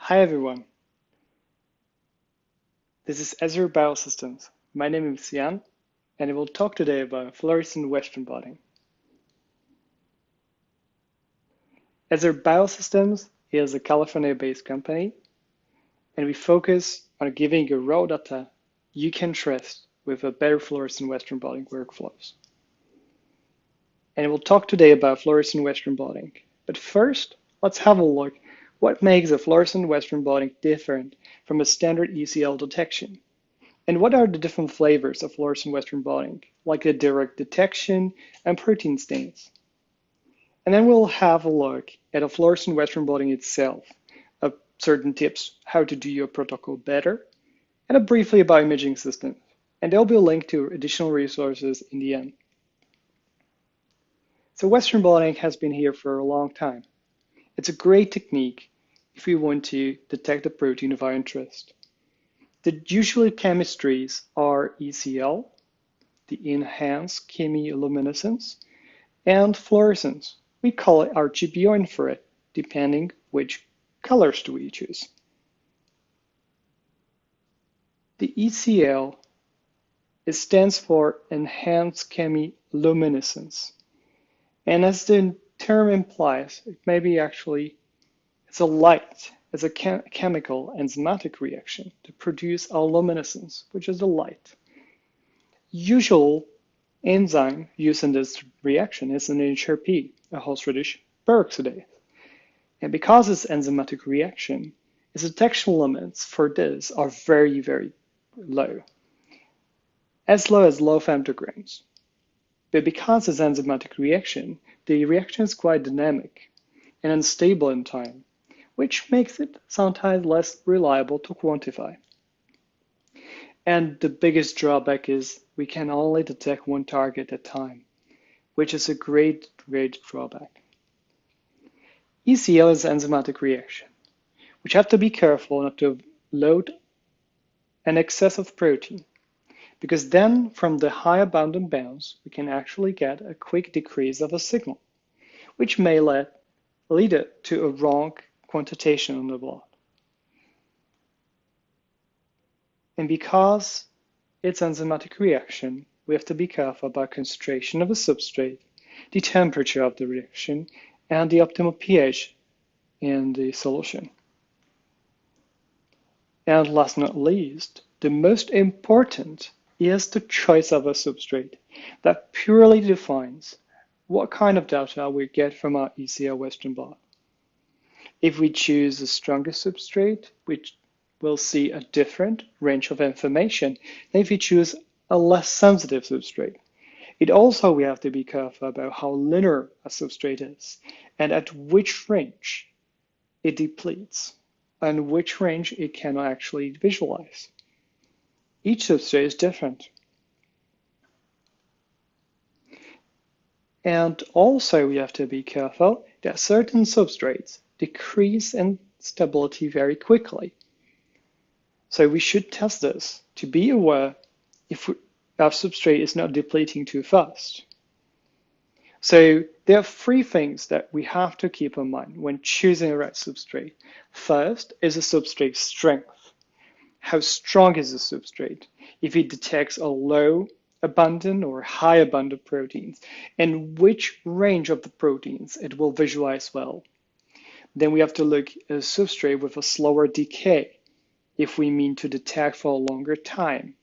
Hi everyone, this is Azure Biosystems. My name is Jan, and I will talk today about fluorescent Western blotting. Azure Biosystems is a California-based company, and we focus on giving you raw data you can trust with a better fluorescent Western blotting workflows. And I will talk today about fluorescent Western blotting. But first, let's have a look what makes a fluorescent Western blotting different from a standard ECL detection. And what are the different flavors of fluorescent Western blotting, like the direct detection and protein stains? And then we'll have a look at a fluorescent Western blotting itself, certain tips how to do your protocol better, and briefly about imaging systems. And there'll be a link to additional resources in the end. So Western blotting has been here for a long time. It's a great technique if we want to detect a protein of our interest. The usual chemistries are ECL, the enhanced chemiluminescence, and fluorescence. We call it RGB or infrared, depending which colors do we choose. The ECL stands for enhanced chemiluminescence. And as the term implies, it may be actually, it's a light, it's a chemical enzymatic reaction to produce our luminescence, which is a light. Usual enzyme used in this reaction is an HRP, a horseradish peroxidase. And because it's enzymatic reaction, its detection limits for this are very, very low, as low as low femtograms. But because it's enzymatic reaction, the reaction is quite dynamic and unstable in time, which makes it sometimes less reliable to quantify. And the biggest drawback is we can only detect one target at a time, which is a great drawback. ECL is enzymatic reaction, which have to be careful not to load an excess of protein, because then from the high abundant bounds, we can actually get a quick decrease of a signal, which may lead to a wrong quantitation on the blot. And because it's enzymatic reaction, we have to be careful about concentration of the substrate, the temperature of the reaction, and the optimal pH in the solution. And last but not least, the most important is the choice of a substrate that purely defines what kind of data we get from our ECL Western blot. If we choose the strongest substrate, which we'll see a different range of information than if we choose a less sensitive substrate. It also, we have to be careful about how linear a substrate is and at which range it depletes and which range it cannot actually visualize. Each substrate is different. And also we have to be careful that certain substrates decrease in stability very quickly. So we should test this to be aware if our substrate is not depleting too fast. So there are three things that we have to keep in mind when choosing the right substrate. First is the substrate strength. How strong is the substrate? If it detects a low abundant or high abundant proteins, and which range of the proteins it will visualize well. Then we have to look at a substrate with a slower decay, if we mean to detect for a longer time.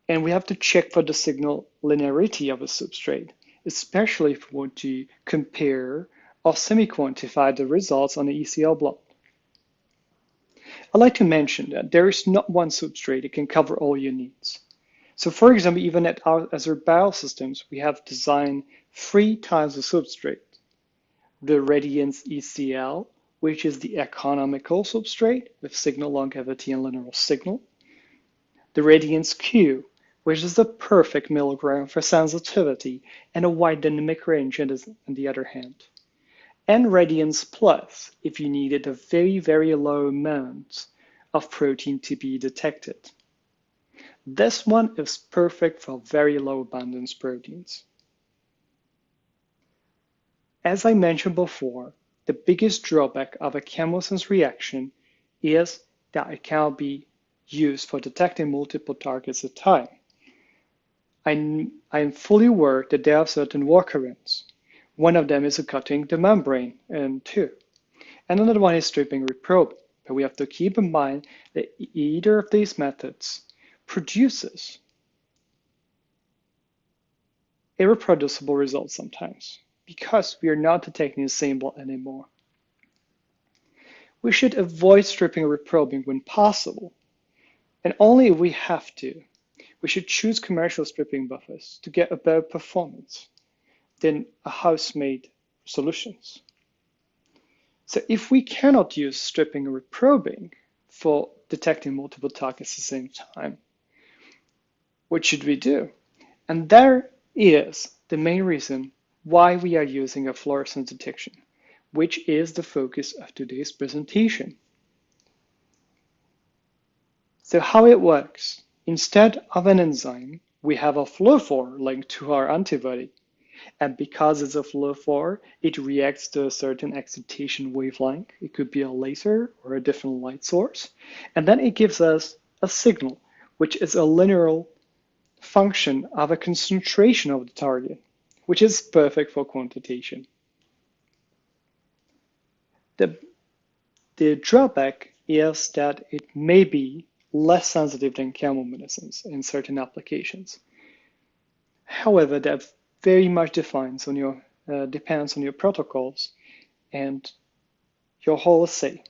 And we have to check for the signal linearity of a substrate, especially if we want to compare or semi-quantify the results on the ECL blot. I'd like to mention that there is not one substrate that can cover all your needs. So for example, even at our Azure Biosystems, we have designed 3 types of substrate. The Radiance ECL, which is the economical substrate with signal longevity and linear signal. The Radiance Q, which is the perfect milligram for sensitivity and a wide dynamic range on the other hand. And Radiance Plus, if you needed a very, very low amount of protein to be detected. This one is perfect for very low abundance proteins. As I mentioned before, the biggest drawback of a chemosense reaction is that it cannot be used for detecting multiple targets at a time. I'm fully aware that there are certain workarounds. One of them is cutting the membrane in two, and another one is stripping reprobing. But we have to keep in mind that either of these methods produces irreproducible results sometimes, because we are not detecting the same blot anymore. We should avoid stripping or reprobing when possible, and only if we have to. We should choose commercial stripping buffers to get a better performance than house-made solutions. So if we cannot use stripping or reprobing for detecting multiple targets at the same time, what should we do? And there is the main reason why we are using a fluorescence detection, which is the focus of today's presentation. So how it works, instead of an enzyme, we have a fluorophore linked to our antibody. And because it's a fluorophore, it reacts to a certain excitation wavelength. It could be a laser or a different light source. And then it gives us a signal, which is a linear function of a concentration of the target, which is perfect for quantitation. The drawback is that it may be less sensitive than chemomedicines in certain applications. However, that very much depends on your protocols and your whole assay.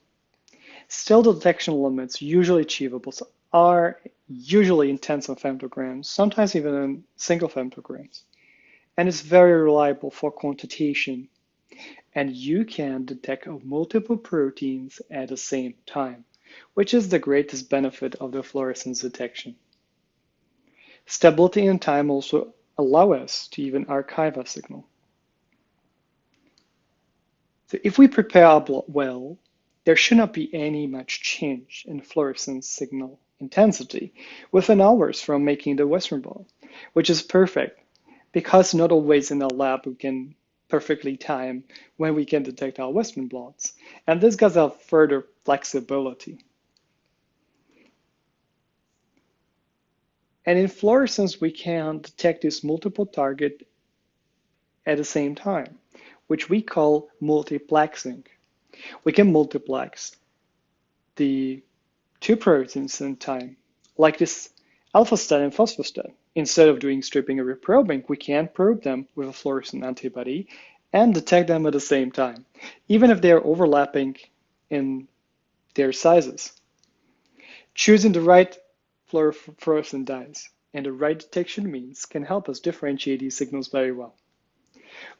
Still, the detection limits usually achievable are usually in tens of femtograms, sometimes even in single femtograms, and it's very reliable for quantitation. And you can detect multiple proteins at the same time, which is the greatest benefit of the fluorescence detection. Stability and time also allow us to even archive a signal. So if we prepare our blot well, there should not be any much change in fluorescence signal intensity within hours from making the Western blot, which is perfect because not always in the lab we can perfectly time when we can detect our Western blots, and this gives us further flexibility. And in fluorescence, we can detect this multiple target at the same time, which we call multiplexing. We can multiplex the two proteins in time, like this alpha-stat and phosphostat. Instead of doing stripping or reprobing, we can probe them with a fluorescent antibody and detect them at the same time, even if they are overlapping in their sizes. Choosing the right fluorescent dyes and the right detection means can help us differentiate these signals very well.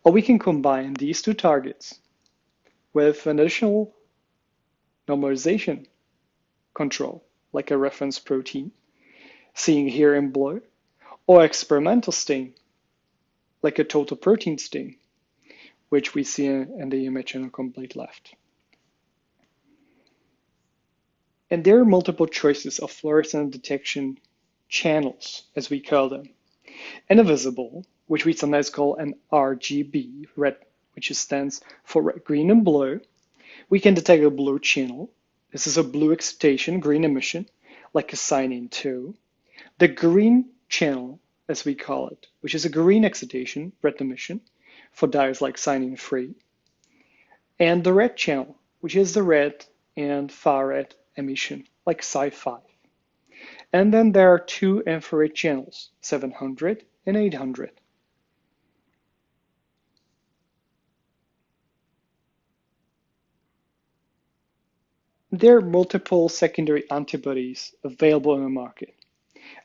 Or we can combine these two targets with an additional normalization control, like a reference protein, seen here in blue, or experimental stain, like a total protein stain, which we see in the image on the complete left. And there are multiple choices of fluorescent detection channels, as we call them. And a visible, which we sometimes call an RGB, red, which stands for red, green, and blue. We can detect a blue channel. This is a blue excitation, green emission, like a cyanine 2. The green channel, as we call it, which is a green excitation, red emission, for dyes like cyanine 3. And the red channel, which is the red and far red emission, like Psi5. And then there are two infrared channels, 700 and 800. There are multiple secondary antibodies available in the market.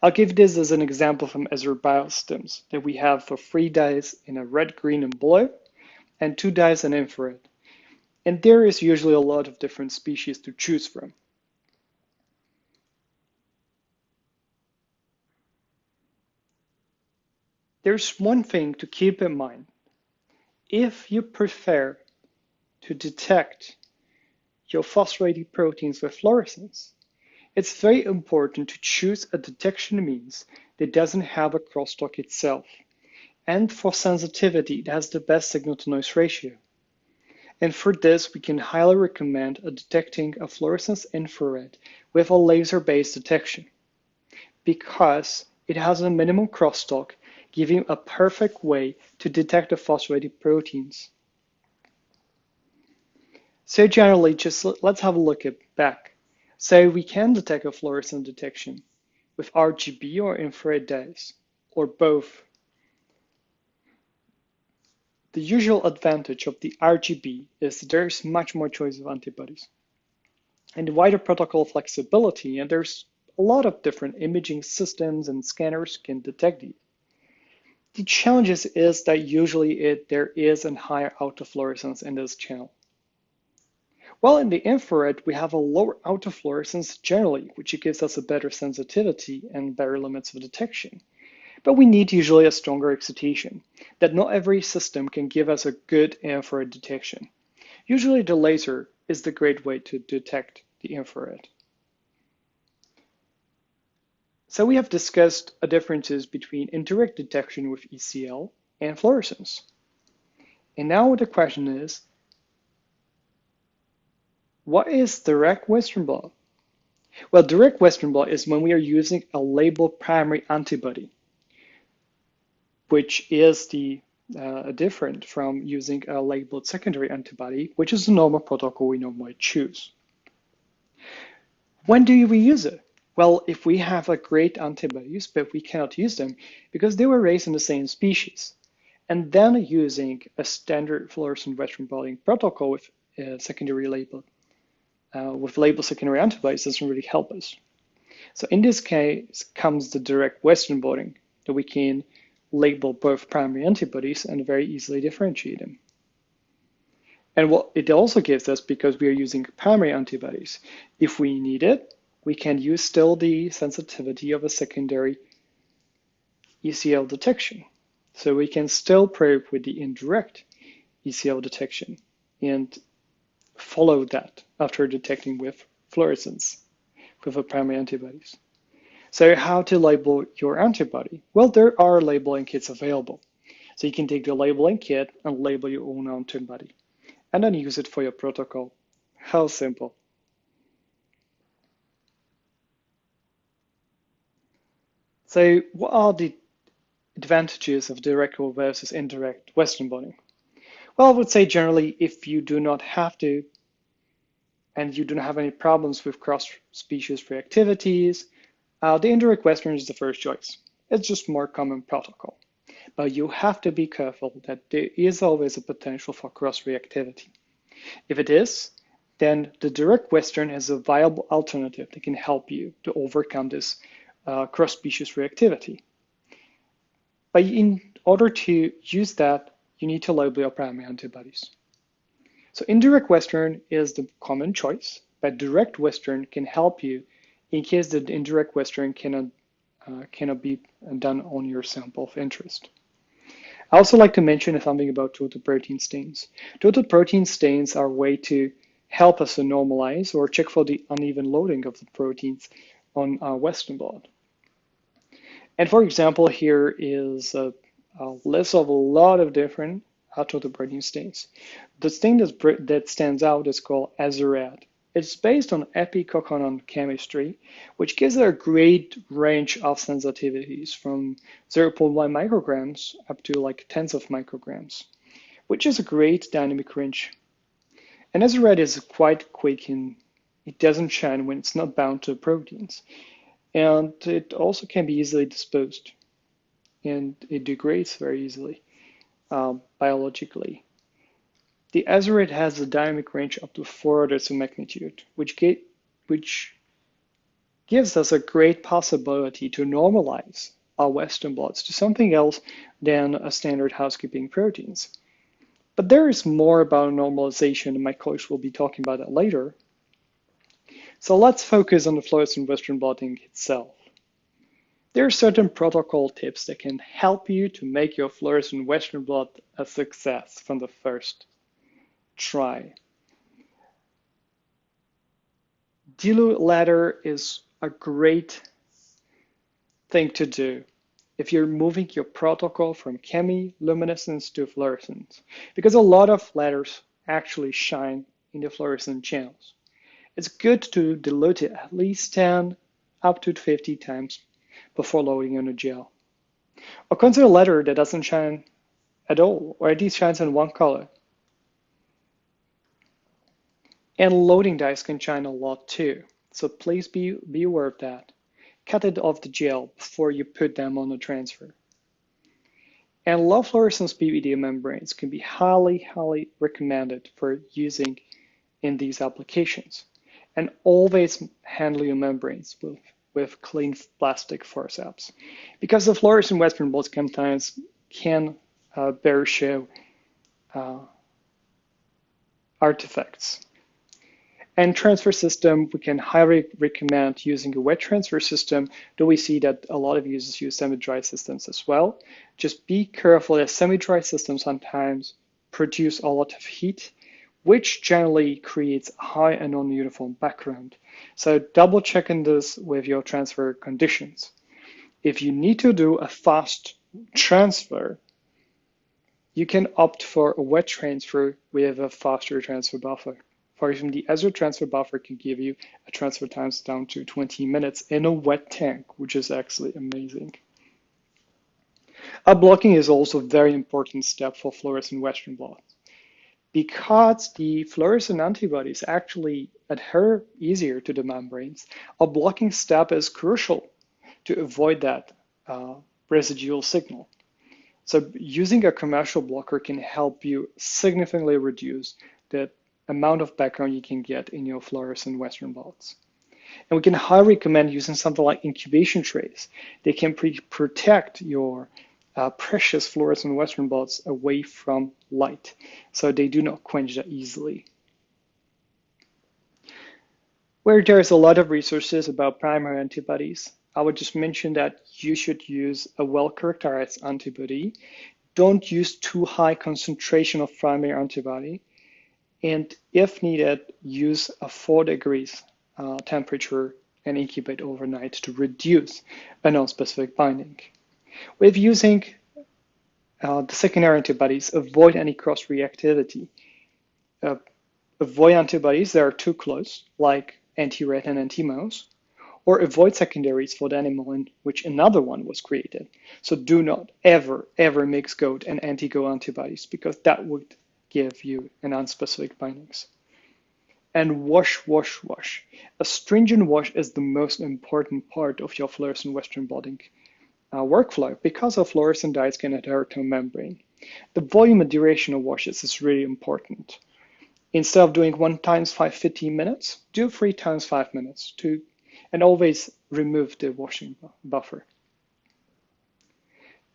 I'll give this as an example from Azure Biosystems that we have for 3 dyes in a red, green, and blue, and 2 dyes in infrared. And there is usually a lot of different species to choose from. There's one thing to keep in mind. If you prefer to detect your phosphorylated proteins with fluorescence, it's very important to choose a detection means that doesn't have a crosstalk itself, and for sensitivity, it has the best signal-to-noise ratio. And for this, we can highly recommend detecting a fluorescence infrared with a laser-based detection because it has a minimum crosstalk, giving a perfect way to detect the phosphorylated proteins. So generally, just let's have a look back. So we can detect a fluorescent detection with RGB or infrared dyes, or both. The usual advantage of the RGB is there's much more choice of antibodies and wider protocol flexibility, and there's a lot of different imaging systems and scanners can detect these. The challenge is that usually there is a higher autofluorescence in this channel. While in the infrared, we have a lower autofluorescence generally, which gives us a better sensitivity and better limits of detection. But we need usually a stronger excitation, that not every system can give us a good infrared detection. Usually the laser is the great way to detect the infrared. So we have discussed the differences between indirect detection with ECL and fluorescence. And now the question is, what is direct Western blot? Well, direct Western blot is when we are using a labeled primary antibody, which is different from using a labeled secondary antibody, which is the normal protocol we normally choose. When do we use it? Well, if we have a great antibodies, but we cannot use them because they were raised in the same species, and then using a standard fluorescent Western blotting protocol with secondary label, with labeled secondary antibodies doesn't really help us. So in this case comes the direct Western blotting, that we can label both primary antibodies and very easily differentiate them. And what it also gives us, because we are using primary antibodies, if we need it, we can use still the sensitivity of a secondary ECL detection. So we can still probe with the indirect ECL detection and follow that after detecting with fluorescence with the primary antibodies. So how to label your antibody? Well, there are labeling kits available. So you can take the labeling kit and label your own antibody, and then use it for your protocol. How simple. So what are the advantages of direct versus indirect Western blotting? Well, I would say generally, if you do not have to, and you do not have any problems with cross-species reactivities, the indirect Western is the first choice. It's just more common protocol. But you have to be careful that there is always a potential for cross-reactivity. If it is, then the direct Western is a viable alternative that can help you to overcome this cross-species reactivity. But in order to use that, you need to label your primary antibodies. So indirect Western is the common choice, but direct Western can help you in case the indirect Western cannot be done on your sample of interest. I also like to mention something about total protein stains. Total protein stains are a way to help us to normalize or check for the uneven loading of the proteins on our Western blot. And for example, here is a list of a lot of different total protein stains. The stain that stands out is called Azure. It's based on epicocon chemistry, which gives it a great range of sensitivities from 0.1 micrograms up to like tens of micrograms, which is a great dynamic range. And Azure is quite quick and it doesn't shine when it's not bound to proteins. And it also can be easily disposed and it degrades very easily biologically. The Azure has a dynamic range up to 4 orders of magnitude, which gives us a great possibility to normalize our Western blots to something else than a standard housekeeping proteins. But there is more about normalization, and my colleagues will be talking about that later. So let's focus on the fluorescent Western blotting itself. There are certain protocol tips that can help you to make your fluorescent Western blot a success from the first try. Dilute ladder is a great thing to do if you're moving your protocol from chemiluminescence to fluorescence, because a lot of ladders actually shine in the fluorescent channels. It's good to dilute it at least 10 up to 50 times before loading on a gel. Or consider leather that doesn't shine at all, or at least shines in one color. And loading dies can shine a lot too, so please be aware of that. Cut it off the gel before you put them on the transfer. And low fluorescence PVD membranes can be highly recommended for using in these applications. And always handle your membranes with clean plastic forceps, because the fluorescent Western blots sometimes can bear show artifacts. And transfer system, we can highly recommend using a wet transfer system, though we see that a lot of users use semi-dry systems as well. Just be careful that semi-dry systems sometimes produce a lot of heat, which generally creates a high and non-uniform background. So double checking this with your transfer conditions. If you need to do a fast transfer, you can opt for a wet transfer with a faster transfer buffer. For example, the Azure transfer buffer can give you a transfer times down to 20 minutes in a wet tank, which is actually amazing. Blocking is also a very important step for fluorescent Western blots. Because the fluorescent antibodies actually adhere easier to the membranes, a blocking step is crucial to avoid that residual signal. So using a commercial blocker can help you significantly reduce the amount of background you can get in your fluorescent Western blots. And we can highly recommend using something like incubation trays. They can protect your precious fluorescent Western blots away from light, so they do not quench that easily. Where there's a lot of resources about primary antibodies, I would just mention that you should use a well-characterized antibody. Don't use too high concentration of primary antibody. And if needed, use a 4 degrees temperature and incubate overnight to reduce a non-specific binding. With using the secondary antibodies, avoid any cross-reactivity. Avoid antibodies that are too close, like anti-rat and anti-mouse, or avoid secondaries for the animal in which another one was created. So do not ever mix goat and anti-goat antibodies, because that would give you an unspecific bindings. And wash. A stringent wash is the most important part of your fluorescent Western blotting workflow, because of fluorescent dyes can adhere to a membrane. The volume and duration of washes is really important. Instead of doing 1 times 5, 15 minutes, do 3 times 5 minutes and always remove the washing buffer.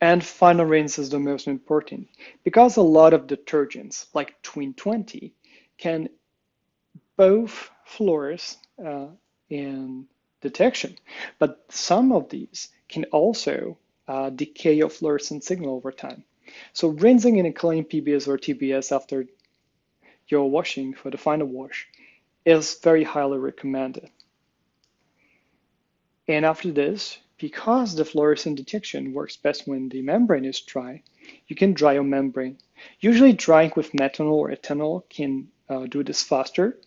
And final rinse is the most important, because a lot of detergents, like Twin 20, can both fluoresce in detection, but some of these can also decay your fluorescent signal over time. So rinsing in a clean PBS or TBS after your washing for the final wash is very highly recommended. And after this, because the fluorescent detection works best when the membrane is dry, you can dry your membrane. Usually drying with methanol or ethanol can do this faster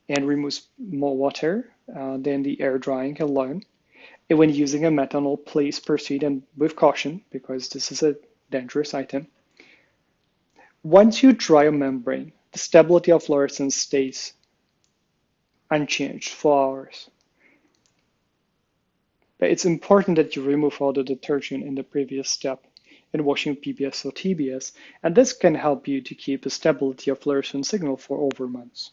and removes more water than the air drying alone. And when using a methanol, please proceed and with caution, because this is a dangerous item. Once you dry a membrane, the stability of fluorescence stays unchanged for hours. But it's important that you remove all the detergent in the previous step in washing PBS or TBS, and this can help you to keep the stability of fluorescent signal for over months.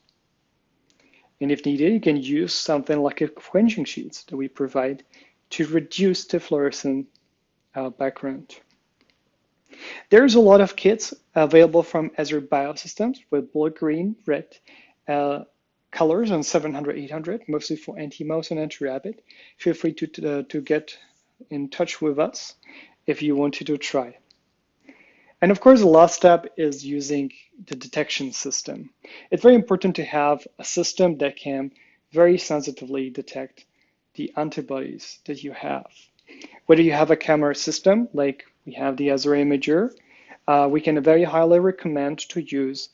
And if needed, you can use something like a quenching sheets that we provide to reduce the fluorescent background. There's a lot of kits available from Azure Biosystems with blue, green, red colors on 700, 800, mostly for anti-mouse and anti-rabbit. Feel free to get in touch with us if you wanted to try. And of course, the last step is using the detection system. It's very important to have a system that can very sensitively detect the antibodies that you have. Whether you have a camera system, like we have the Azure Imager, we can very highly recommend to use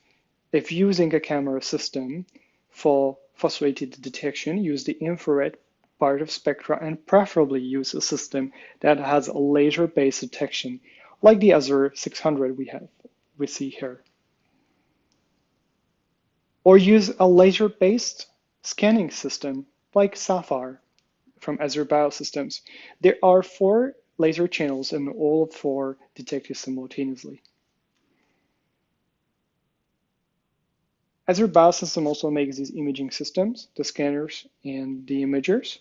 If using a camera system for phosphorated detection, use the infrared part of Spectra and preferably use a system that has a laser-based detection, like the Azure 600 we see here. Or use a laser-based scanning system like Sapphire from Azure Biosystems. There are 4 laser channels and all 4 detected simultaneously. Azure Biosystems also makes these imaging systems, the scanners and the imagers,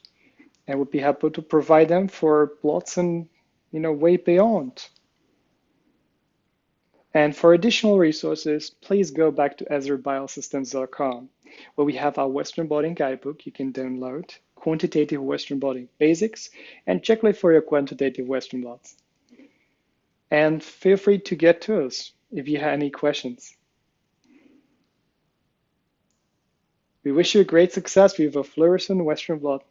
and would be happy to provide them for Blots and way beyond. And for additional resources, please go back to azurebiosystems.com, where we have our Western blotting guidebook you can download, quantitative Western blotting basics, and checklist for your quantitative Western blots. And feel free to get to us if you have any questions. We wish you great success with a fluorescent Western blot.